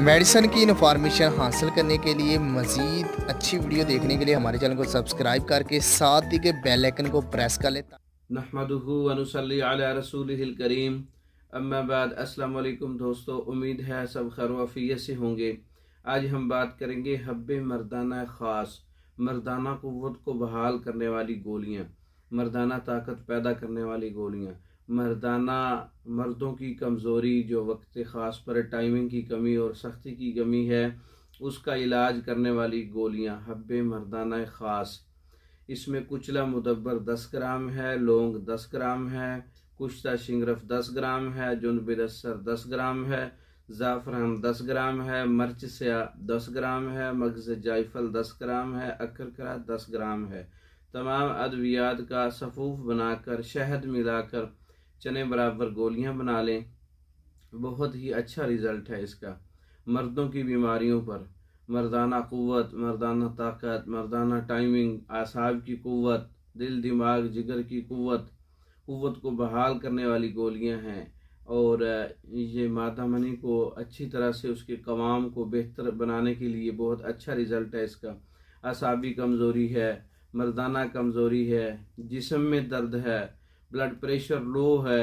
Medicine की information हासिल करने के लिए मज़ीद अच्छी वीडियो देखने के लिए हमारे चैनल को सब्सक्राइब करके साथ ही के बेल आइकन को प्रेस कर लें। नहमदुहु व नुसल्ली अला रसूलिहिल करीम। अम्मा बाद। अस्सलाम वालेकुम दोस्तों, उम्मीद है सब खैर वफ़ियत से होंगे। आज हम बात करेंगे हब्बे मर्दाना ख़ास, मर्दाना क़ुव्वत को बहाल करने वाली गोलियाँ, मर्दाना ताकत पैदा करने वाली गोलियाँ, मर्दाना मर्दों की कमज़ोरी जो वक्त ख़ास पर टाइमिंग की कमी और सख्ती की कमी है उसका इलाज करने वाली गोलियाँ हब्बे मर्दाना ख़ास। इसमें कुचला मुदब्बर 10 ग्राम है, लौंग 10 ग्राम है, कुश्ता शिंगरफ 10 ग्राम है, जुनबे असर 10 ग्राम है, ज़ाफ़रान 10 ग्राम है, मर्च स्याह 10 ग्राम है, मगज़ जायफल 10 ग्राम है, अकरकरा 10 ग्राम है। तमाम अद्वियात का सफ़ूफ बनाकर शहद मिलाकर चने बराबर गोलियां बना लें। बहुत ही अच्छा रिज़ल्ट है इसका मर्दों की बीमारियों पर। मर्दाना क़ुव्वत, मर्दाना ताकत, मर्दाना टाइमिंग, आसाब की क़ुव्वत, दिल दिमाग जिगर की क़ुव्वत को बहाल करने वाली गोलियां हैं। और ये मादा मनी को अच्छी तरह से उसके कवाम को बेहतर बनाने के लिए बहुत अच्छा रिज़ल्ट है इसका। आसाबी कमज़ोरी है, मर्दाना कमज़ोरी है, जिस्म में दर्द है, ब्लड प्रेशर लो है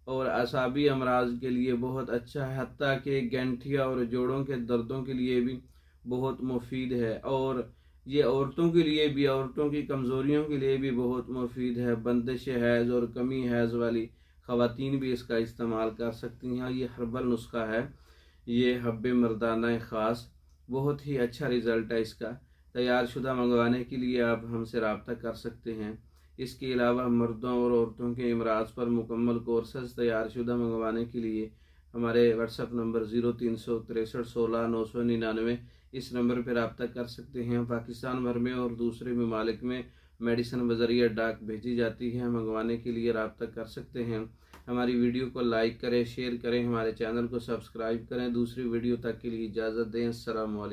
और आसाबी अमराज के लिए बहुत अच्छा है। हत्ता कि गैंठिया और जोड़ों के दर्दों के लिए भी बहुत मुफीद है। और ये औरतों के लिए भी, औरतों की कमज़ोरियों के लिए भी बहुत मुफीद है। बंदिश हैज़ और कमी हैज़ वाली ख़वातीन भी इसका इस्तेमाल कर सकती हैं। ये हर्बल नुस्खा है, ये हब्बे मर्दाना ख़ास। बहुत ही अच्छा रिज़ल्ट है इसका। तैयार शुदा मंगवाने के लिए आप हमसे रब्ता कर सकते हैं। इसके अलावा मर्दों और औरतों के अमराज पर मुकम्मल कोर्सेज तैयार शुदा मंगवाने के लिए हमारे व्हाट्सएप नंबर 036316 999 इस नंबर पर रब्ता कर सकते हैं। पाकिस्तान भर में और दूसरे ममालिक में मेडिसिन बजरिया डाक भेजी जाती है, मंगवाने के लिए रब्ता कर सकते हैं। हमारी वीडियो को लाइक करें, शेयर करें, हमारे चैनल को सब्सक्राइब करें। दूसरी वीडियो तक के लिए इजाज़त दें। अस्सलाम वालेकुम।